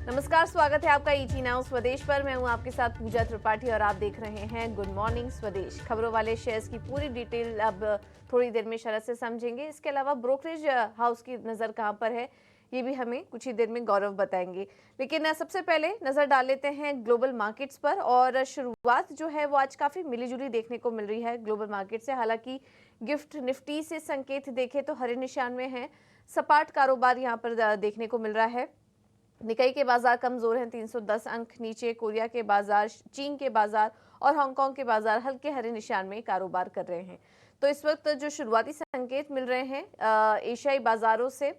नमस्कार, स्वागत है आपका ईटी नाउ स्वदेश पर। मैं हूं आपके साथ पूजा त्रिपाठी और आप देख रहे हैं गुड मॉर्निंग स्वदेश। खबरों वाले शेयर्स की पूरी डिटेल अब थोड़ी देर में शरद से समझेंगे। इसके अलावा ब्रोकरेज हाउस की नजर कहां पर है ये भी हमें कुछ ही देर में गौरव बताएंगे। लेकिन सबसे पहले नजर डाल लेते हैं ग्लोबल मार्केट्स पर। और शुरुआत जो है वो आज काफी मिलीजुली देखने को मिल रही है ग्लोबल मार्केट से। हालांकि गिफ्ट निफ्टी से संकेत देखें तो हरे निशान में है। सपाट कारोबार यहाँ पर देखने को मिल रहा है। निकाई के बाजार कमजोर हैं, 310 अंक नीचे। कोरिया के बाजार, चीन के बाजार और हांगकांग के बाजार हल्के हरे निशान में कारोबार कर रहे हैं। तो इस वक्त जो शुरुआती संकेत मिल रहे हैं एशियाई बाजारों से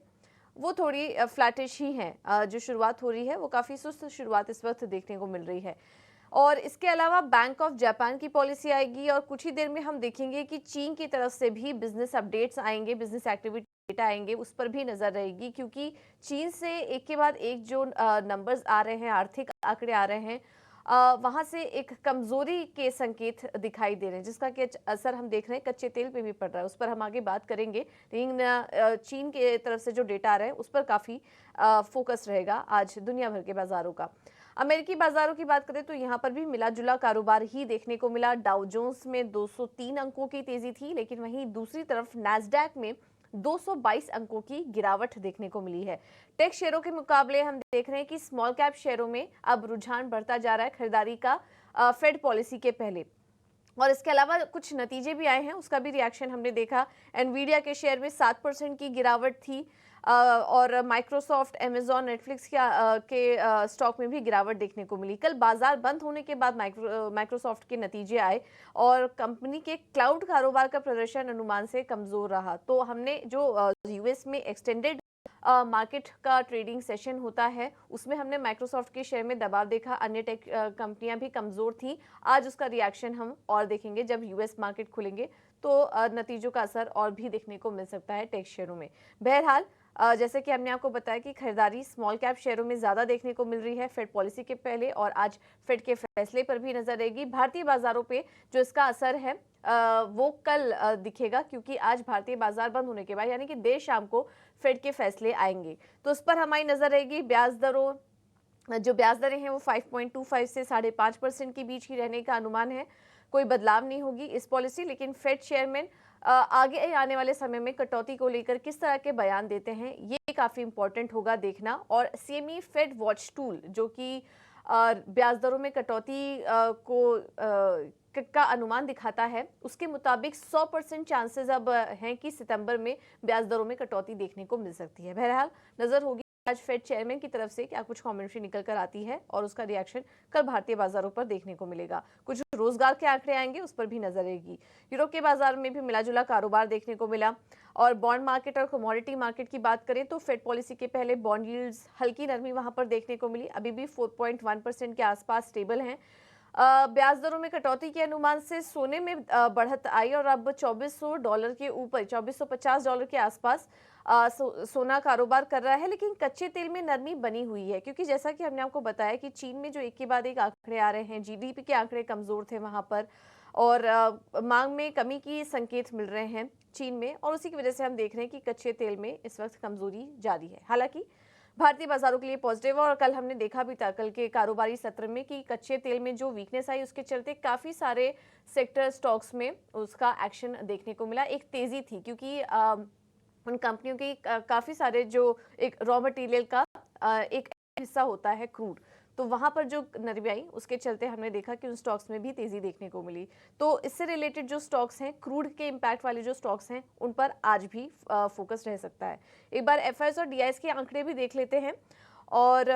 वो थोड़ी फ्लैटिश ही हैं। जो शुरुआत हो रही है वो काफ़ी सुस्त शुरुआत इस वक्त देखने को मिल रही है। और इसके अलावा बैंक ऑफ जापान की पॉलिसी आएगी और कुछ ही देर में हम देखेंगे कि चीन की तरफ से भी बिजनेस अपडेट्स आएंगे, बिजनेस एक्टिविटी डेटा आएंगे, उस पर भी नजर रहेगी। क्योंकि चीन से एक के बाद एक जो नंबर्स आ रहे हैं, आर्थिक आंकड़े आ रहे हैं, वहां से एक कमजोरी के संकेत दिखाई दे रहे हैं, जिसका कि असर हम देख रहे हैं कच्चे तेल पे भी पड़ रहा है। उस पर हम आगे बात करेंगे। लेकिन चीन के तरफ से जो डेटा आ रहे हैं उस पर काफी फोकस रहेगा आज दुनिया भर के बाजारों का। अमेरिकी बाजारों की बात करें तो यहाँ पर भी मिला जुला कारोबार ही देखने को मिला। डाउ जोन्स में 203 अंकों की तेजी थी, लेकिन वहीं दूसरी तरफ नैस्डैक में 222 अंकों की गिरावट देखने को मिली है। टेक शेयरों के मुकाबले हम देख रहे हैं कि स्मॉल कैप शेयरों में अब रुझान बढ़ता जा रहा है खरीदारी का फेड पॉलिसी के पहले। और इसके अलावा कुछ नतीजे भी आए हैं, उसका भी रिएक्शन हमने देखा। एनवीडिया के शेयर में 7% की गिरावट थी और माइक्रोसॉफ्ट, अमेजॉन, नेटफ्लिक्स के स्टॉक में भी गिरावट देखने को मिली। कल बाजार बंद होने के बाद माइक्रोसॉफ्ट के नतीजे आए और कंपनी के क्लाउड कारोबार का प्रदर्शन अनुमान से कमजोर रहा। तो हमने जो यूएस में एक्सटेंडेड मार्केट का ट्रेडिंग सेशन होता है उसमें हमने माइक्रोसॉफ्ट के शेयर में दबाव देखा। अन्य टेक कंपनियां भी कमजोर थी। आज उसका रिएक्शन हम और देखेंगे जब यूएस मार्केट खुलेंगे तो नतीजों का असर और भी देखने को मिल सकता है टेक शेयरों में। बहरहाल जैसे कि हमने आपको बताया कि खरीदारी स्मॉल कैप शेयरों में ज्यादा देखने को मिल रही है फेड पॉलिसी के पहले, और आज फेड के फैसले पर भी नजर रहेगी। भारतीय बाजारों पे जो इसका असर है वो कल दिखेगा, क्योंकि आज भारतीय बाजार बंद होने के बाद यानी कि देर शाम को फेड के फैसले आएंगे, तो उस पर हमारी नजर रहेगी। ब्याज दरें हैं वो 5.25 से 5.5% के बीच ही रहने का अनुमान है। कोई बदलाव नहीं होगी इस पॉलिसी। लेकिन फेड चेयरमैन आगे आने वाले समय में कटौती को लेकर किस तरह के बयान देते हैं ये काफी इंपॉर्टेंट होगा देखना। और सीएमई फेड वॉच टूल जो कि ब्याज दरों में कटौती का अनुमान दिखाता है, उसके मुताबिक 100% चांसेस अब हैं कि सितंबर में ब्याज दरों में कटौती देखने को मिल सकती है। बहरहाल नजर होगी आज फेड चेयरमैन की तरफ से क्या कुछ कमेंट्री निकल कर आती है और उसका रिएक्शन कल भारतीय बाजारों पर देखने को मिलेगा। कुछ रोजगार के आंकड़े आएंगे, उस पर भी नजर रहेगी। यूरोप के बाजार में भी मिलाजुला कारोबार देखने को मिला। और बॉन्ड मार्केट और कमोडिटी मार्केट की बात करें तो फेड पॉलिसी के पहले बॉन्ड यील्ड्स हल्की नरमी वहां पर देखने को मिली, अभी भी 4.1% के आसपास स्टेबल हैं। ब्याज दरों में कटौती के अनुमान से सोने में बढ़त आई और अब $2400 के ऊपर $2450 के आसपास सोना कारोबार कर रहा है। लेकिन कच्चे तेल में नरमी बनी हुई है, क्योंकि जैसा कि हमने आपको बताया कि चीन में जो एक के बाद एक आंकड़े आ रहे हैं, जीडीपी के आंकड़े कमजोर थे वहां पर, और मांग में कमी की संकेत मिल रहे हैं चीन में, और उसी की वजह से हम देख रहे हैं कि कच्चे तेल में इस वक्त कमजोरी जारी है। हालांकि भारतीय बाजारों के लिए पॉजिटिव, और कल हमने देखा भी था कल के कारोबारी सत्र में कि कच्चे तेल में जो वीकनेस आई उसके चलते काफी सारे सेक्टर स्टॉक्स में उसका एक्शन देखने को मिला। एक तेजी थी क्योंकि उन कंपनियों की काफी सारे जो एक रॉ मटेरियल का एक हिस्सा होता है क्रूड, तो वहां पर जो नरमी आई उसके चलते हमने देखा कि उन स्टॉक्स में भी तेजी देखने को मिली। तो इससे रिलेटेड जो स्टॉक्स हैं, क्रूड के इम्पैक्ट वाले जो स्टॉक्स हैं, उन पर आज भी फोकस रह सकता है। एक बार एफआईएस और डीआईएस के आंकड़े भी देख लेते हैं। और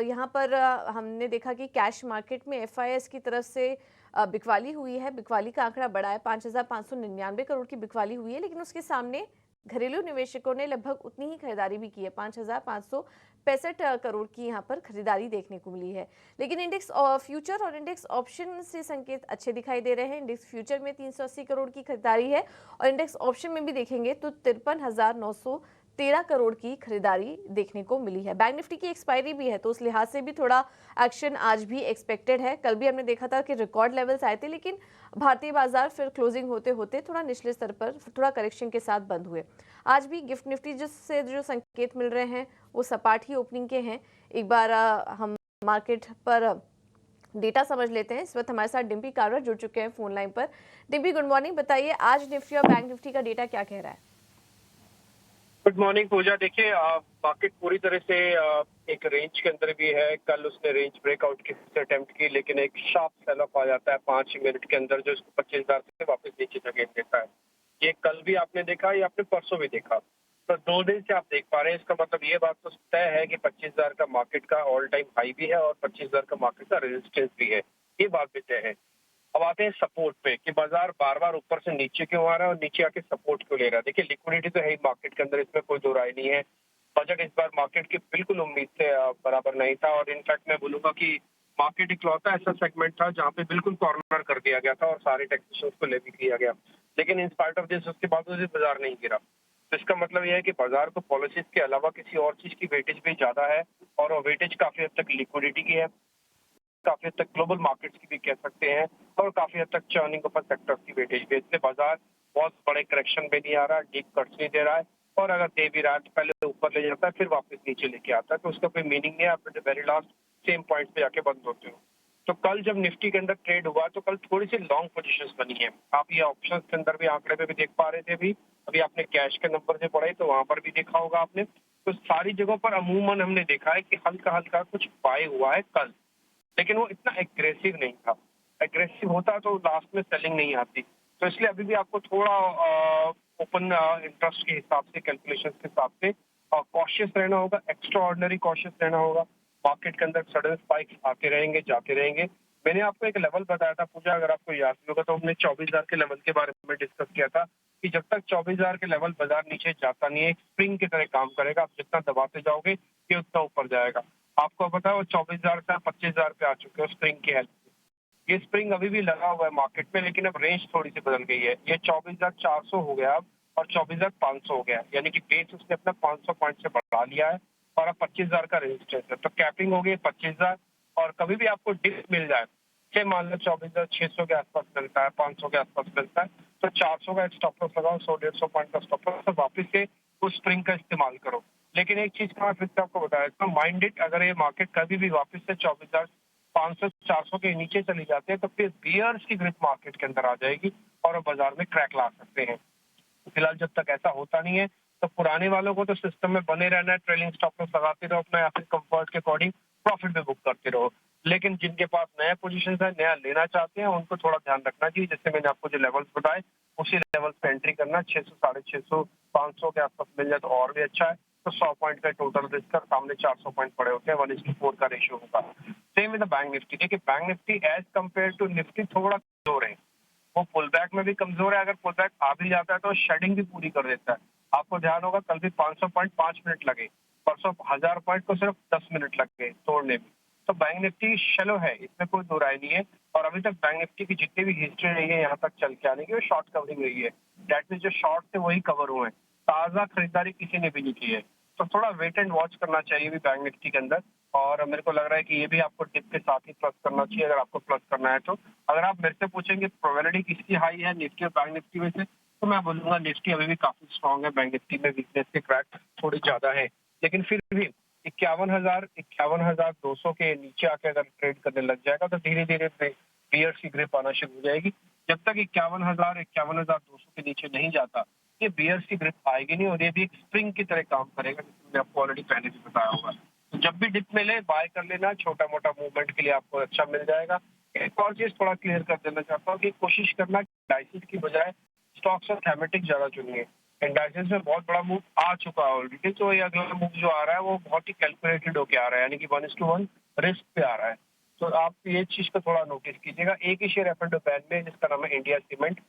यहाँ पर हमने देखा कि कैश मार्केट में एफआईएस की तरफ से बिकवाली हुई है। बिकवाली का आंकड़ा बढ़ा है, 5599 करोड़ की बिकवाली हुई है। लेकिन उसके सामने घरेलू निवेशकों ने लगभग उतनी ही खरीदारी भी की है, 5565 करोड़ की यहाँ पर खरीदारी देखने को मिली है। लेकिन इंडेक्स फ्यूचर और इंडेक्स ऑप्शन से संकेत अच्छे दिखाई दे रहे हैं। इंडेक्स फ्यूचर में 380 करोड़ की खरीदारी है और इंडेक्स ऑप्शन में भी देखेंगे तो 53,900 13 करोड़ की खरीदारी देखने को मिली है। बैंक निफ्टी की एक्सपायरी भी है, तो उस लिहाज से भी थोड़ा एक्शन आज भी एक्सपेक्टेड है। कल भी हमने देखा था कि रिकॉर्ड लेवल्स आए थे, लेकिन भारतीय बाजार फिर क्लोजिंग होते होते थोड़ा निचले स्तर पर थोड़ा करेक्शन के साथ बंद हुए। आज भी गिफ्ट निफ्टी जिससे जो संकेत मिल रहे हैं वो सपाट ही ओपनिंग के हैं। एक बार हम मार्केट पर डेटा समझ लेते हैं। इस वक्त हमारे साथ डिम्पी कारवर जुड़ चुके हैं फोन लाइन पर। Dimpy, good morning. बताइए आज निफ्टी और बैंक निफ्टी का डेटा क्या कह रहा है? गुड मॉर्निंग पूजा। देखिए, मार्केट पूरी तरह से एक रेंज के अंदर भी है। कल उसने रेंज ब्रेकआउट की अटेम्प्ट की, लेकिन एक शार्प सेल ऑफ आ जाता है 5 मिनट के अंदर, जो इसको 25,000 से वापस नीचे धकेल देता है। ये कल भी आपने देखा, ये आपने परसों भी देखा। तो 2 दिन से आप देख पा रहे हैं। इसका मतलब ये बात तो तय है कि 25,000 का मार्केट का ऑल टाइम हाई भी है और 25,000 का मार्केट का रेजिस्टेंस भी है। ये बात भी तय है। अब आते हैं सपोर्ट पे कि बाजार बार बार ऊपर से नीचे क्यों आ रहा है और नीचे आके सपोर्ट क्यों ले रहा है। देखिए, लिक्विडिटी तो है ही मार्केट के अंदर, इसमें कोई दो राय नहीं है। बजट इस बार मार्केट की बिल्कुल उम्मीद से बराबर नहीं था, और इनफैक्ट मैं बोलूंगा कि मार्केट इकलौता ऐसा सेगमेंट था जहां पे बिल्कुल कॉर्नर कर दिया गया था और सारे टैक्सेशन को लेवी किया गया। लेकिन इन स्पाइट ऑफ दिस उसके बावजूद बाजार नहीं गिरा। तो इसका मतलब यह है कि बाजार को पॉलिसीज के अलावा किसी और चीज की वेटेज भी ज्यादा है, और वो वेटेज काफी हद तक लिक्विडिटी की है, काफी हद तक ग्लोबल मार्केट्स की भी कह सकते हैं, और काफी हद तक चर्निंग ओपन सेक्टर्स की वेटेज भी। इसलिए बाजार बहुत बड़े करेक्शन में नहीं आ रहा, डीप कट्स नहीं दे रहा है, और अगर दे भी रहा है तो पहले ऊपर ले जाता है फिर वापस नीचे लेके आता है। तो उसका कोई मीनिंग नहीं है, आप वेरी लास्ट सेम पॉइंट पे जाके बंद होते हो। तो कल जब निफ्टी के अंदर ट्रेड हुआ तो कल थोड़ी सी लॉन्ग पोजीशंस बनी है। आप ये ऑप्शंस के अंदर भी आंकड़े पे भी देख पा रहे थे। अभी आपने कैश के नंबर से पढ़े तो वहां पर भी देखा होगा आपने। तो सारी जगहों पर अमूमन हमने देखा है कि हल्का हल्का कुछ बाय हुआ है कल, लेकिन वो इतना एग्रेसिव नहीं था। एग्रेसिव होता तो लास्ट में सेलिंग नहीं आती। तो इसलिए अभी भी आपको थोड़ा ओपन इंटरेस्ट के हिसाब से, कैलकुलेशन के हिसाब से कॉशियस रहना होगा, एक्स्ट्रा ऑर्डिनरी कॉशियस रहना होगा। मार्केट के अंदर सडन स्पाइक्स आते रहेंगे, जाते रहेंगे। मैंने आपको एक लेवल बताया था पूजा, अगर आपको याद भी होगा तो हमने 24,000 के लेवल के बारे में डिस्कस किया था कि जब तक 24,000 के लेवल बाजार नीचे जाता नहीं है, एक स्प्रिंग की तरह काम करेगा। आप जितना दबाते जाओगे ये उतना ऊपर जाएगा। आपको पता है वो 24,000 से 25,000 पे आ चुके हैं स्प्रिंग की हेल्प से। ये स्प्रिंग अभी भी लगा हुआ है मार्केट में, लेकिन अब रेंज थोड़ी सी बदल गई है। ये 24,400 हो गया अब, और 24,500 हो गया, यानी कि बेस उसने अपना 500 पॉइंट से बढ़ा लिया है, और अब 25,000 का रेजिस्टेंस है। तो कैपिंग हो गई 25,000, और कभी भी आपको डिप मिल जाए, से मान लो 24,600 के आसपास मिलता है, 500 के आसपास मिलता है, तो 400 का एक स्टॉप लॉस लगाओ, 100-150 पॉइंट का स्टॉप लॉस, तो वापिस से उस स्प्रिंग का इस्तेमाल करो। लेकिन एक चीज का मैं फिर से आपको बताया था, माइंड इट, अगर ये मार्केट कभी भी वापस से 24,500-400 के नीचे चली जाती है तो फिर बियर्स की ग्रिप मार्केट के अंदर आ जाएगी और वो बाजार में क्रैक ला सकते हैं। फिलहाल जब तक ऐसा होता नहीं है तो पुराने वालों को तो सिस्टम में बने रहना है, ट्रेलिंग स्टॉप लॉस लगाते रहो अपना, या फिर कंफर्ट के अकॉर्डिंग प्रॉफिट में बुक करते रहो। लेकिन जिनके पास नया पोजीशन है, नया लेना चाहते हैं, उनको थोड़ा ध्यान रखना चाहिए। जैसे मैंने आपको जो लेवल्स बताए उसी लेवल्स पे एंट्री करना। 600, 650, 500 के आसपास मिल जाए तो और भी अच्छा है। तो 100 पॉइंट का टोटल रिस्क कर, सामने 400 पॉइंट पड़े होते हैं, 1:4 का रेशियो होगा। Same with the Bank Nifty. देखिए, Bank Nifty as compared to Nifty थोड़ा कमजोर है। वो पुल बैक में भी कमजोर है। अगर पुल बैक आ भी जाता है तो शेडिंग भी पूरी कर देता है। आपको ध्यान होगा कल भी 500 पॉइंट 5 मिनट लगे, परसों 1000 पॉइंट को सिर्फ 10 मिनट लग गए तोड़ने में। तो बैंक निफ्टी शेलो है, इसमें कोई दो राय नहीं है। और अभी तक बैंक निफ्टी की जितनी भी हिस्ट्री रही है यहाँ तक चल के आने की, वो शॉर्ट कवरिंग रही है। डेट मीन जो शॉर्ट थे वही कवर हुए हैं, ताजा खरीदारी किसी ने भी नहीं की है। तो थोड़ा वेट एंड वॉच करना चाहिए भी बैंक निफ्टी के अंदर। और मेरे को लग रहा है कि ये भी आपको टिप के साथ ही प्लस करना चाहिए, अगर आपको प्लस करना है तो। अगर आप मेरे से पूछेंगे प्रोबेबिलिटी किसकी हाई है, निफ्टी और बैंक निफ्टी में से, तो मैं बोलूंगा निफ्टी अभी भी काफी स्ट्रांग है, बैंक निफ्टी में वीकनेस के क्रैक थोड़ी ज्यादा है। लेकिन फिर भी 51,200 के नीचे आके अगर ट्रेड करने लग जाएगा तो धीरे धीरे बियर्स की ग्रिप आना शुरू हो जाएगी। जब तक 51,200 के नीचे नहीं जाता, ये बियर्स की ग्रिप आएगी नहीं, और ये भी एक स्प्रिंग की तरह काम करेगा, जिसमें मैंने आपको ऑलरेडी पहले भी बताया होगा। तो जब भी डिप मिले बाय कर लेना, छोटा मोटा मूवमेंट के लिए आपको अच्छा मिल जाएगा। एक और चीज थोड़ा क्लियर कर देना चाहता हूँ कि कोशिश करना डाइसिस की बजाय स्टॉक्स और थैमेटिक ज्यादा चुनिए। इंडाइसेस में बहुत बड़ा मूव आ चुका है ऑलरेडी, तो ये अगला मूव जो आ रहा है वो बहुत ही कैलकुलेटेड होके आ रहा है, यानी कि 1:1 रिस्क पे आ रहा है। तो आप ये चीज को थोड़ा नोटिस कीजिएगा। एक ही शेयर एफ&ओ बैन में, जिसका नाम है India cement,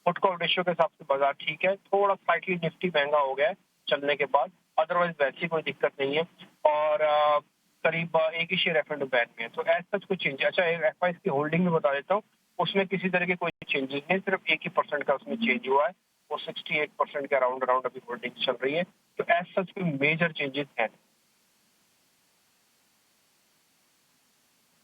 put call ratio के हिसाब से बाजार ठीक है, थोड़ा स्लाइटली निफ्टी महंगा हो गया है चलने के बाद, अदरवाइज वैसी कोई दिक्कत नहीं है। और करीब एक ही शेयर एफ&ओ बैन में है, तो एज सच कोई चेंज। अच्छा, एफआईएस की होल्डिंग में बता देता हूँ, उसमें किसी तरह के कोई चेंजेस नहीं, सिर्फ 1% का उसमें चेंज हुआ है। वो 68% के अराउंड अभी होल्डिंग चल रही है। तो एज सच कोई मेजर चेंजेस हैं।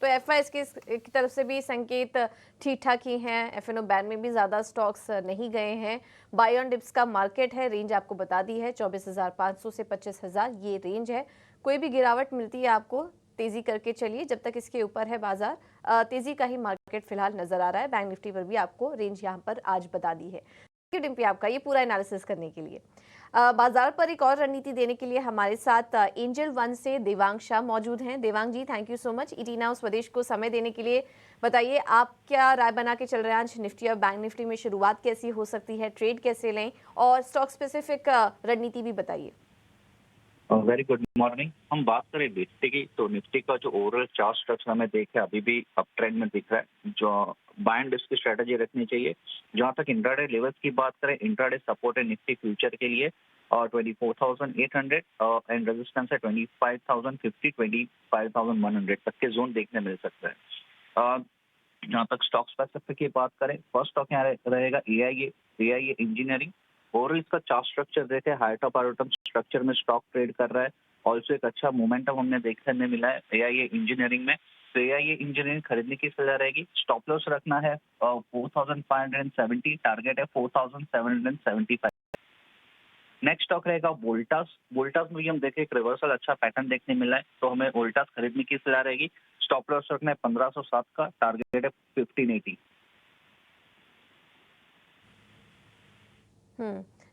तो एफआईएस की तरफ से भी संकेत ठीक ठाक ही हैं। एफएनओ बैन में भी ज़्यादा स्टॉक्स नहीं गए हैं। बाय ऑन डिप्स का मार्केट है, रेंज आपको बता दी है 24,500 से 25,000 ये रेंज है। कोई भी गिरावट मिलती है आपको तेजी करके चलिए, जब तक इसके ऊपर है बाजार तेजी का ही मार्केट फिलहाल नजर आ रहा है। बैंक निफ्टी पर भी आपको रेंज यहाँ पर आज बता दी है। डिम्पी आपका ये पूरा एनालिसिस करने के लिए। बाजार पर एक और रणनीति देने के लिए हमारे साथ एंजल वन से देवांग शाह मौजूद हैं। Devang ji, thank you so much ET now Swadesh को समय देने के लिए। बताइए आप क्या राय बना के चल रहे हैं, आज निफ्टी और बैंक निफ्टी में शुरुआत कैसी हो सकती है, ट्रेड कैसे लें, और स्टॉक स्पेसिफिक रणनीति भी बताइए। Very good morning. हम बात करें निफ्टी की, तो निफ्टी का जो ओवरऑल चार्ट स्ट्रक्चर हमें देखे अभी भी अप ट्रेंड में दिख रहा है, जो बाय एंड डिप्स की स्ट्रेटेजी रखनी चाहिए। जहां तक इंट्राडे लेवल्स की बात करें, इंट्राडे सपोर्ट है निफ्टी फ्यूचर के लिए और 24,800 एंड रेजिस्टेंस है 25,050, 25,100 तक के जोन देखने मिल सकता है। जहां तक स्टॉक स्पेसिफिक की बात करें, फर्स्ट स्टॉक यहाँ रहेगा एआईए इंजीनियरिंग। और इसका चार्ट स्ट्रक्चर देखे, हाई टॉप बॉटम स्ट्रक्चर में स्टॉक ट्रेड कर रहा है। ऑल्सो एक अच्छा मोमेंटम हमने देखने में मिला है एआईए इंजीनियरिंग में। तो एआईए इंजीनियरिंग खरीदने की सलाह रहेगी। स्टॉप लॉस रखना है 4,570, टारगेट है 4,775। नेक्स्ट स्टॉक रहेगा वोल्टास में भी हम देखें एक रिवर्सल अच्छा पैटर्न देखने मिला है, तो हमें वोल्टास खरीदने की सलाह रहेगी। स्टॉप लॉस रखना है 1507 का, टारगेट है 1580।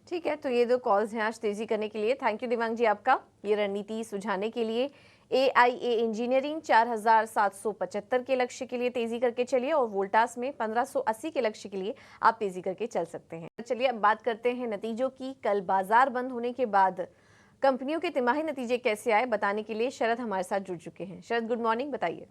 ठीक है, तो ये दो कॉल्स हैं आज तेजी करने के लिए। थैंक यू दिव्यांग जी आपका ये रणनीति सुझाने के लिए। एआईए इंजीनियरिंग 4,775 के लक्ष्य के लिए तेजी करके चलिए, और वोल्टास में 1580 के लक्ष्य के लिए आप तेजी करके चल सकते हैं। चलिए अब बात करते हैं नतीजों की। कल बाजार बंद होने के बाद कंपनियों के तिमाही नतीजे कैसे आए, बताने के लिए शरद हमारे साथ जुड़ चुके हैं। शरद, गुड मॉर्निंग, बताइए।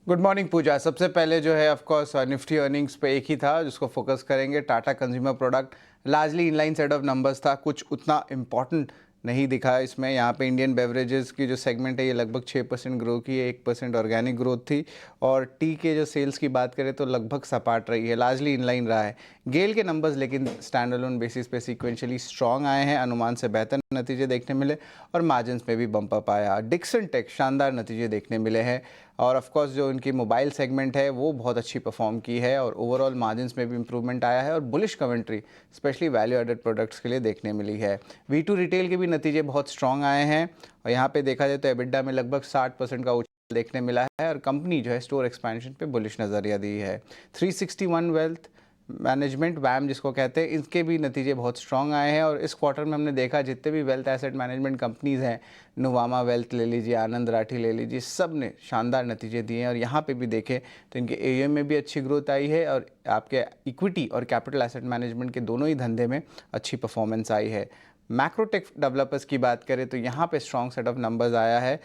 गुड मॉर्निंग पूजा। सबसे पहले जो है ऑफ कोर्स निफ्टी अर्निंग्स पे एक ही था जिसको फोकस करेंगे। Tata consumer product largely inline set of numbers था, कुछ उतना इम्पॉर्टेंट नहीं दिखा इसमें। यहाँ पे इंडियन बेवरेजेस की जो सेगमेंट है ये लगभग 6% ग्रो की है, 1% ऑर्गेनिक ग्रोथ थी। और टी के जो सेल्स की बात करें तो लगभग सपाट रही है, लार्जली इनलाइन रहा है। गेल के नंबर्स लेकिन स्टैंड अलोन बेसिस पे सीक्वेंशियली स्ट्रॉन्ग आए हैं, अनुमान से बेहतर नतीजे देखने मिले और मार्जिन्स में भी बम्प अप आया। डिक्सन टेक शानदार नतीजे देखने मिले हैं और ऑफ कोर्स जो उनकी मोबाइल सेगमेंट है वो बहुत अच्छी परफॉर्म की है और ओवरऑल मार्जिन्स में भी इंप्रूवमेंट आया है और bullish commentary specially value added products के लिए देखने मिली है। V2 रिटेल के भी नतीजे बहुत स्ट्रॉन्ग आए हैं और यहाँ पे देखा जाए तो एबिडा में लगभग 60% का उछाल देखने मिला है और कंपनी जो है स्टोर एक्सपेंशन पे बुलिश नज़रिया दी है। 361 वेल्थ मैनेजमेंट वैम जिसको कहते हैं, इसके भी नतीजे बहुत स्ट्रॉन्ग आए हैं और इस क्वार्टर में हमने देखा जितने भी वेल्थ एसेट मैनेजमेंट कंपनीज़ हैं, नुवामा वेल्थ ले लीजिए, आनंद राठी ले लीजिए, सब ने शानदार नतीजे दिए हैं। और यहाँ पे भी देखें तो इनके AUM में भी अच्छी ग्रोथ आई है और आपके इक्विटी और कैपिटल एसेट मैनेजमेंट के दोनों ही धंधे में अच्छी परफॉर्मेंस आई है। मैक्रोटेक डेवलपर्स की बात करें तो यहाँ पे स्ट्रॉन्ग सेट ऑफ नंबर्स आया है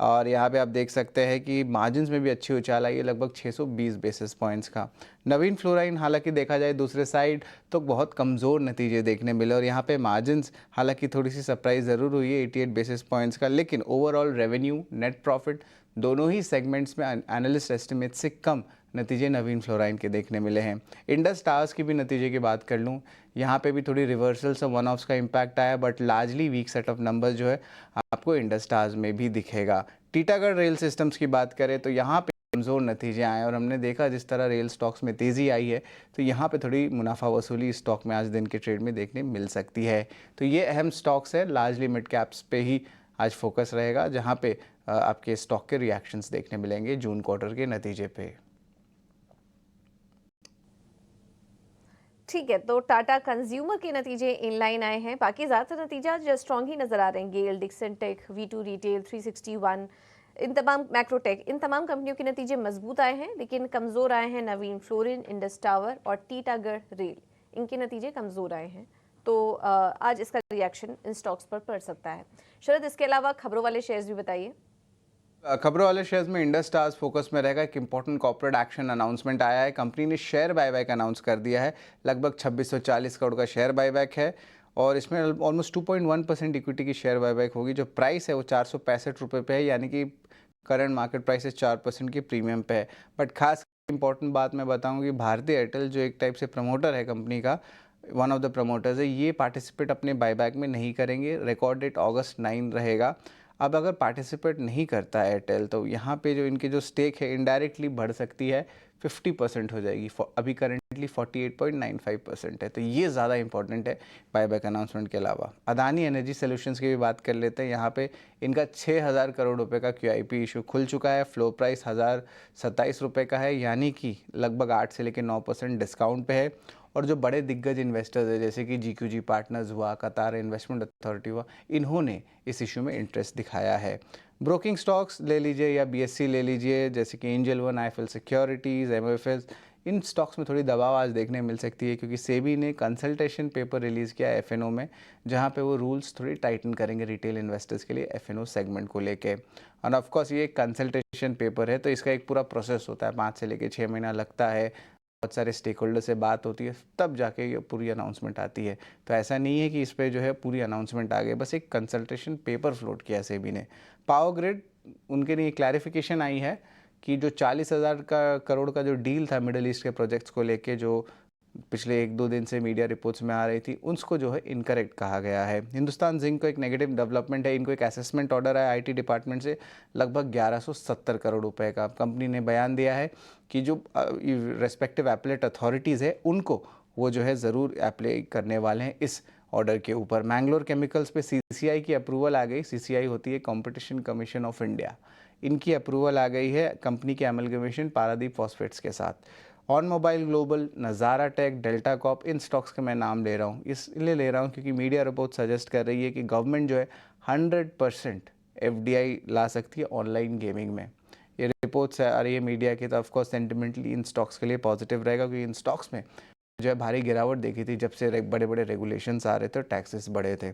और यहाँ पे आप देख सकते हैं कि मार्जिन्स में भी अच्छी उछाल आई है, लगभग 620 बेसिस पॉइंट्स का। नवीन फ्लोराइन हालांकि देखा जाए दूसरे साइड तो बहुत कमज़ोर नतीजे देखने मिले और यहाँ पे मार्जिन्स हालांकि थोड़ी सी सरप्राइज ज़रूर हुई है 88 बेसिस पॉइंट्स का, लेकिन ओवरऑल रेवेन्यू नेट प्रॉफिट दोनों ही सेगमेंट्स में एनालिस्ट एस्टिमेट से कम नतीजे नवीन फ्लोराइन के देखने मिले हैं। इंडस टावर्स की भी नतीजे की बात कर लूँ, यहाँ पे भी थोड़ी रिवर्सल्स और वन ऑफ्स का इम्पैक्ट आया, but largely weak set of numbers जो है आपको इंडस टावर्स में भी दिखेगा। टीटागढ़ रेल सिस्टम्स की बात करें तो यहाँ पे कमज़ोर नतीजे आए और हमने देखा जिस तरह रेल स्टॉक्स में तेज़ी आई है तो यहाँ पे थोड़ी मुनाफा वसूली स्टॉक में आज दिन के ट्रेड में देखने मिल सकती है। तो ये अहम स्टॉक्स है, लार्जली मिड कैप्स पे ही आज फोकस रहेगा, जहाँ पे आपके स्टॉक के रिएक्शंस देखने मिलेंगे जून क्वार्टर के नतीजे पे। ठीक है, तो टाटा कंज्यूमर के नतीजे इनलाइन आए हैं, बाकी ज़्यादातर नतीजा जो स्ट्रॉन्ग ही नज़र आ रहे हैं। गेल, डिक्सन टेक, V2 रिटेल, 361, इन तमाम मैक्रोटेक, इन तमाम कंपनियों के नतीजे मजबूत आए हैं, लेकिन कमज़ोर आए हैं नवीन फ्लोरिन, इंडस टावर और टीटागढ़ रेल, इनके नतीजे कमज़ोर आए हैं। तो आज इसका रिएक्शन इन स्टॉक्स पर पड़ सकता है। शरद, इसके अलावा खबरों वाले शेयर्स भी बताइए। खबरों वाले शेयर्स में इंडस टावर्स फोकस में रहेगा। एक इंपॉर्टेंट कॉर्पोरेट एक्शन अनाउंसमेंट आया है, कंपनी ने शेयर बायबैक अनाउंस कर दिया है, लगभग 2640 करोड़ का शेयर बायबैक है और इसमें ऑलमोस्ट 2.1% इक्विटी की शेयर बायबैक होगी। जो प्राइस है वो 465 रुपये पे है, यानी कि करंट मार्केट प्राइस से 4% की प्रीमियम पे है। बट खास इंपॉर्टेंट बात मैं बताऊँ कि भारतीय एयरटेल जो एक टाइप से प्रमोटर है कंपनी का, वन ऑफ द प्रमोटर्स है, ये पार्टिसिपेट अपने बायबैक में नहीं करेंगे। रिकॉर्ड डेट अगस्त 9 रहेगा। अब अगर पार्टिसिपेट नहीं करता एयरटेल तो यहाँ पे जो इनकी जो स्टेक है इनडायरेक्टली बढ़ सकती है, 50% हो जाएगी। अभी करेंटली 48.95% है, तो ये ज़्यादा इंपॉर्टेंट है बायबैक अनाउंसमेंट के अलावा। अदानी एनर्जी सॉल्यूशंस की भी बात कर लेते हैं। यहाँ पे इनका 6,000 करोड़ रुपए का QIP इशू खुल चुका है। फ्लो प्राइस 1,027 रुपये का है, यानी कि लगभग 8 से लेकर 9% डिस्काउंट पे है। और जो बड़े दिग्गज इन्वेस्टर्स है जैसे कि GQG पार्टनर्स हुआ, कतार इन्वेस्टमेंट अथॉरिटी हुआ, इन्होंने इस इशू में इंटरेस्ट दिखाया है। ब्रोकिंग स्टॉक्स ले लीजिए या BSE ले लीजिए, जैसे कि angel one, IIFL securities, MFS, इन स्टॉक्स में थोड़ी दबाव आज देखने मिल सकती है, क्योंकि सेबी ने कंसल्टेशन पेपर रिलीज़ किया है FNO में, जहां पे वो रूल्स थोड़ी टाइटन करेंगे रिटेल इन्वेस्टर्स के लिए FNO सेगमेंट को लेके। और ऑफ कोर्स ये एक कंसल्टेशन पेपर है, तो इसका एक पूरा प्रोसेस होता है, 5 से लेकर 6 महीना लगता है। बहुत सारे स्टेक होल्डर से बात होती है, तब जाके ये पूरी अनाउंसमेंट आती है। तो ऐसा नहीं है कि इस पर जो है पूरी अनाउंसमेंट आ गई, बस एक कंसल्टेशन पेपर फ्लोट किया सेबी ने। पावर ग्रिड, उनके लिए क्लैरिफिकेशन आई है कि जो 40,000 करोड़ का जो डील था मिडिल ईस्ट के प्रोजेक्ट्स को लेके, जो पिछले 1-2 दिन से मीडिया रिपोर्ट्स में आ रही थी, उसको जो है इनकरेक्ट कहा गया है। हिंदुस्तान जिंक को एक नेगेटिव डेवलपमेंट है, इनको एक असेसमेंट ऑर्डर है IT डिपार्टमेंट से लगभग 1170 करोड़ रुपए का। कंपनी ने बयान दिया है कि जो रेस्पेक्टिव एपलेट अथॉरिटीज़ है उनको वो जो है ज़रूर अप्लाई करने वाले हैं इस ऑर्डर के ऊपर। मैंगलोर केमिकल्स पे CCI की अप्रूवल आ गई। CCI होती है कॉम्पिटिशन कमीशन ऑफ इंडिया, इनकी अप्रूवल आ गई है कंपनी के एमलगमेशन पारादीप फॉस्फेट्स के साथ। ऑन मोबाइल ग्लोबल, नज़ारा टेक, डेल्टा कॉप, इन स्टॉक्स के मैं नाम ले रहा हूँ, इसलिए ले रहा हूँ क्योंकि मीडिया रिपोर्ट सजेस्ट कर रही है कि गवर्नमेंट जो है 100% FDI ला सकती है ऑनलाइन गेमिंग में। ये रिपोर्ट्स आ रही है मीडिया की, तो ऑफकोर्स सेंटिमेंटली इन स्टॉक्स के लिए पॉजिटिव रहेगा, क्योंकि इन स्टॉक्स में जो है भारी गिरावट देखी थी जब से बड़े बड़े रेगुलेशंस आ रहे थे और टैक्सेस बढ़े थे।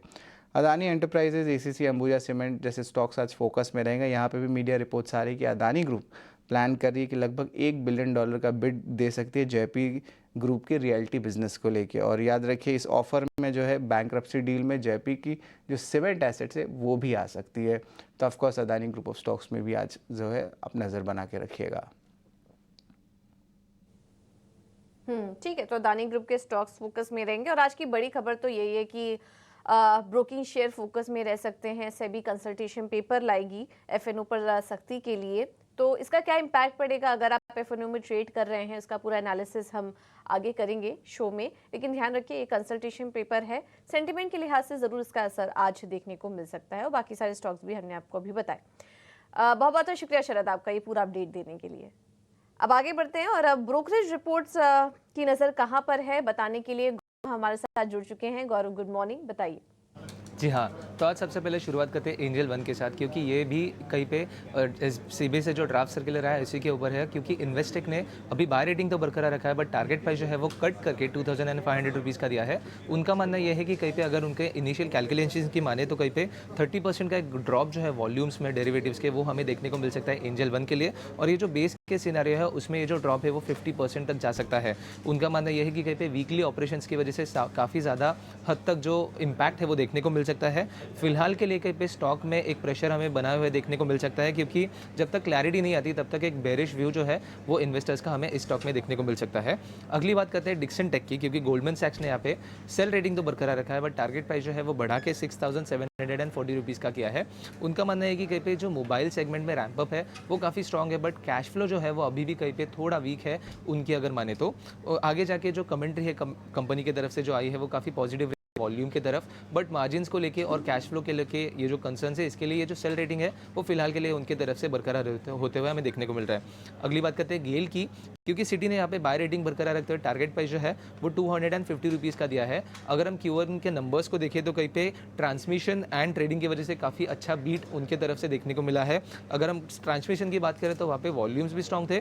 Adani enterprises, ACC, Ambuja cement जैसे स्टॉक्स आज फोकस में रहेंगे। यहाँ पे भी मीडिया रिपोर्ट्स आ रही है कि अदानी ग्रुप प्लान कर रही है कि लगभग $1 बिलियन का बिड दे सकती है JP ग्रुप के रियल्टी बिजनेस को लेके। और याद रखिए इस ऑफर में जो है बैंक्रप्सी डील में JP की जो सीमेंट एसेट्स है वो भी आ सकती है। तो of course Adani group of stocks में भी आज जो है आप नज़र बना के रखिएगा। ठीक है, तो अदानी ग्रुप के स्टॉक्स फोकस में रहेंगे। और आज की बड़ी खबर तो यही है कि ब्रोकिंग शेयर फोकस में रह सकते हैं। सेबी कंसल्टेशन पेपर लाएगी FNO पर सख्ती के लिए, तो इसका क्या इम्पैक्ट पड़ेगा अगर आप FNO में ट्रेड कर रहे हैं, इसका पूरा एनालिसिस हम आगे करेंगे शो में। लेकिन ध्यान रखिए ये कंसल्टेशन पेपर है, सेंटिमेंट के लिहाज से ज़रूर इसका असर आज देखने को मिल सकता है। और बाकी सारे स्टॉक्स भी हमने आपको अभी बताए। बहुत बहुत शुक्रिया शरद आपका ये पूरा अपडेट देने के लिए। अब आगे बढ़ते हैं और अब ब्रोकरेज रिपोर्ट्स की नज़र कहाँ पर है बताने के लिए हमारे साथ जुड़ चुके हैं। गौरव, गुड मॉर्निंग, बताइए। जी हाँ, तो आज सबसे पहले शुरुआत करते हैं एंजल वन के साथ, क्योंकि ये भी कहीं पे CBI से जो ड्राफ्ट सर्कुलर आया है इसी के ऊपर है। क्योंकि इन्वेस्टेक ने अभी बाय रेटिंग तो बरकरार रखा है, बट टारगेट प्राइस जो है वो कट करके 2,500 रुपीज़ का दिया है। उनका मानना यह है कि कहीं पे अगर उनके इनिशियल कैलकुलेशन की माने तो कहीं पे 30% का एक ड्रॉप जो है वॉल्यूम्स में डेरिवेटिव्स के, वो हमें देखने को मिल सकता है एंजल वन के लिए। और ये जो बेस के सिनेरियो है उसमें ये जो ड्रॉप है वो 50% तक जा सकता है। उनका मानना यह है कि कहीं पे वीकली ऑपरेशंस की वजह से काफ़ी ज़्यादा हद तक जो इम्पैक्ट है वो देखने को मिल सकता है। फिलहाल के लिए कहीं पे स्टॉक में एक प्रेशर हमें बनाए हुए देखने को मिल सकता है, क्योंकि जब तक क्लैरिटी नहीं आती तब तक एक बेरिश व्यू जो है वो इन्वेस्टर्स का हमें इस स्टॉक में देखने को मिल सकता है। अगली बात करते हैं डिक्सन टेक की, क्योंकि गोल्डमैन सैक्स ने यहाँ पे सेल रेटिंग तो बरकरार रखा है, बट टारगेट प्राइस जो है वो बढ़ा के 6,740 रुपीज़ का किया है। उनका मानना है कि कहीं पे जो मोबाइल सेगमेंट में रैंप अप है वो काफ़ी स्ट्रॉग है, बट कैश फ्लो जो है वो अभी भी कहीं पे थोड़ा वीक है उनकी अगर माने तो। आगे जाके जो कमेंट्री है कंपनी की तरफ से जो आई है वो काफ़ी पॉजिटिव वॉल्यूम की तरफ, बट मार्जिन्स को लेके और कैश फ्लो के लेके ये जो कंसर्न्स है, इसके लिए ये जो सेल रेटिंग है वो फिलहाल के लिए उनकी तरफ से बरकरार होते हुए हमें देखने को मिल रहा है। अगली बात करते हैं गेल की, क्योंकि सिटी ने यहाँ पे बाय रेटिंग बरकरार रखते हुए टारगेट प्राइस जो है वो 250 रुपीज़ का दिया है। अगर हम Q1 के नंबर्स को देखें तो कहीं पे ट्रांसमिशन एंड ट्रेडिंग की वजह से काफ़ी अच्छा बीट उनके तरफ से देखने को मिला है। अगर हम ट्रांसमिशन की बात करें तो वहाँ पे वॉल्यूम्स भी स्ट्रॉन्ग थे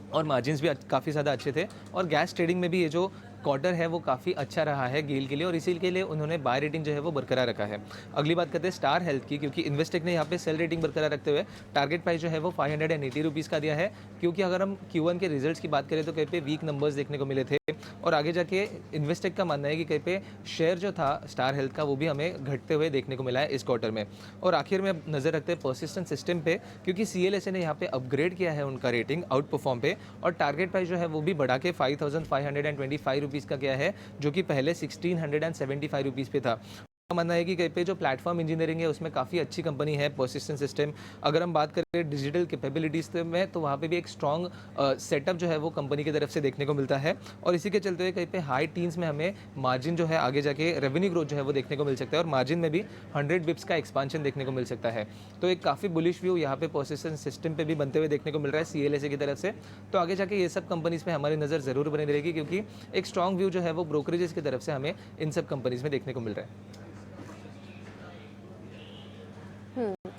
और मार्जिन्स भी काफ़ी ज़्यादा अच्छे थे, और गैस ट्रेडिंग में भी ये जो क्वार्टर है वो काफ़ी अच्छा रहा है गेल के लिए, और इसी के लिए उन्होंने बाय रेटिंग जो है वो बरकरार रखा है। अगली बात करते हैं स्टार हेल्थ की, क्योंकि इन्वेस्टेक ने यहाँ पे सेल रेटिंग बरकरार रखते हुए टारगेट प्राइस जो है वो 580 रुपीज़ का दिया है। क्योंकि अगर हम Q1 के रिजल्ट्स की बात करें तो कहीं पे वीक नंबर्स देखने को मिले थे, और आगे जाके इन्वेस्टेक का मानना है कि कहीं पे शेयर जो था स्टार हेल्थ का वो भी हमें घटते हुए देखने को मिला है इस क्वार्टर में। और आखिर में नज़र रखते हैं पर्सिस्टेंट सिस्टम पे, क्योंकि CLSA ने यहाँ पे अपग्रेड किया है उनका रेटिंग आउट परफॉर्म पे, और टारगेट प्राइस जो है वो भी बढ़ा के 5,525 रुपीज़ का गया है, जो कि पहले 1675 रुपीज़ पे था। मानना है कि कहीं पे जो प्लेटफॉर्म इंजीनियरिंग है उसमें काफ़ी अच्छी कंपनी है पर्सिस्टेंट सिस्टम। अगर हम बात करें डिजिटल कैपेबिलिटीज़ में, तो वहाँ पे भी एक स्ट्रॉन्ग सेटअप जो है वो कंपनी की तरफ से देखने को मिलता है, और इसी के चलते हुए कहीं पे हाई टीन्स में हमें मार्जिन जो है आगे जाके रेवेन्यू ग्रोथ जो है वो देखने को मिल सकता है, और मार्जिन में भी 100 बिप्स का एक्सपांशन देखने को मिल सकता है। तो एक काफ़ी बुलिश व्यू यहाँ पे पर्सिस्टेंट सिस्टम पे भी बनते हुए देखने को मिल रहा है CLSA की तरफ से। तो आगे जाके ये सब कंपनीज़ पे हमारी नज़र ज़रूर बनी रहेगी, क्योंकि एक स्ट्रॉन्ग व्यू जो है वो ब्रोकरेजेस की तरफ से हमें इन सब कंपनीज़ में देखने को मिल रहा है।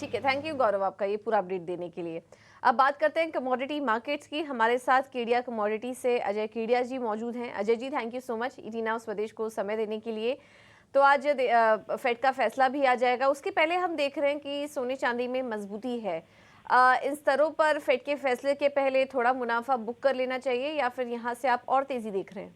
ठीक है, थैंक यू गौरव आपका ये पूरा अपडेट देने के लिए। अब बात करते हैं कमोडिटी मार्केट्स की। हमारे साथ केडिया कमोडिटी से अजय केडिया जी मौजूद हैं। Ajay ji, thank you so much ET now Swadesh को समय देने के लिए। तो आज फेड का फैसला भी आ जाएगा, उसके पहले हम देख रहे हैं कि सोने चांदी में मजबूती है। इन स्तरों पर फेड के फैसले के पहले थोड़ा मुनाफा बुक कर लेना चाहिए, या फिर यहाँ से आप और तेजी देख रहे हैं?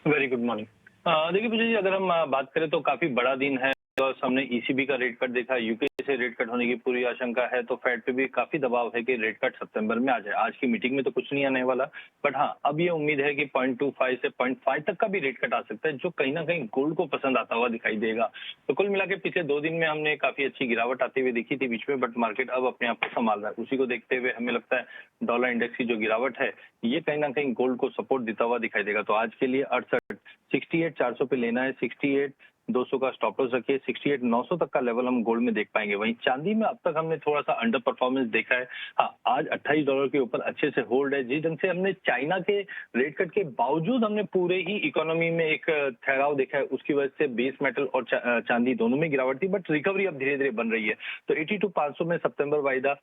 Very good morning. देखिए पूजा जी, अगर हम बात करें तो काफी बड़ा दिन है। तो हमने ECB का रेट कट देखा, यूके से रेट कट होने की पूरी आशंका है, तो फेड पे भी काफी दबाव है कि रेट कट सितंबर में आ जाए। आज की मीटिंग में तो कुछ नहीं आने वाला, बट हाँ, अब ये उम्मीद है कि 0.25 से 0.5 तक का भी रेट कट आ सकता है, जो कहीं ना कहीं गोल्ड को पसंद आता हुआ दिखाई देगा। तो कुल मिला के पिछले 2 दिन में हमने काफी अच्छी गिरावट आती हुई देखी थी बीच में, बट मार्केट अब अपने आप को संभाल रहा है। उसी को देखते हुए हमें लगता है डॉलर इंडेक्स की जो गिरावट है, ये कहीं ना कहीं गोल्ड को सपोर्ट देता हुआ दिखाई देगा। तो आज के लिए 68,400 पे लेना है, 68,200 का स्टॉप लॉस रखिए, 68,900 तक का लेवल हम गोल्ड में देख पाएंगे। वहीं चांदी में अब तक हमने थोड़ा सा अंडर परफॉर्मेंस देखा है। हाँ, आज $28 के ऊपर अच्छे से होल्ड है। जिस ढंग से हमने चाइना के रेट कट के बावजूद हमने पूरे ही इकोनॉमी में एक ठहराव देखा है, उसकी वजह से बेस मेटल और चांदी दोनों में गिरावट थी, बट रिकवरी अब धीरे धीरे बन रही है। तो 82,500 में सितंबर वायदा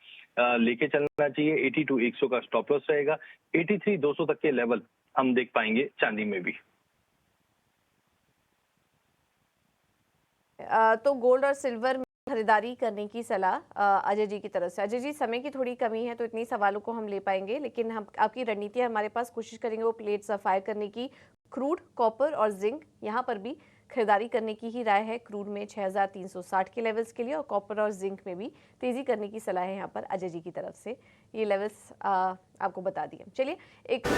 लेके चलना चाहिए। 82,100 का स्टॉप लॉस रहेगा। 83,200 तक के लेवल हम देख पाएंगे चांदी में भी। तो गोल्ड और सिल्वर में खरीदारी करने की सलाह अजय जी की तरफ से। अजय जी, समय की थोड़ी कमी है तो इतनी सवालों को हम ले पाएंगे, लेकिन हम आपकी रणनीति हमारे पास कोशिश करेंगे वो प्लेट्स फायर करने की। क्रूड, कॉपर और जिंक, यहाँ पर भी खरीदारी करने की ही राय है। क्रूड में 6360 के लेवल्स के लिए, और कॉपर और जिंक में भी तेजी करने की सलाह है यहाँ पर अजय जी की तरफ से। ये लेवल्स आपको बता दिए। चलिए एक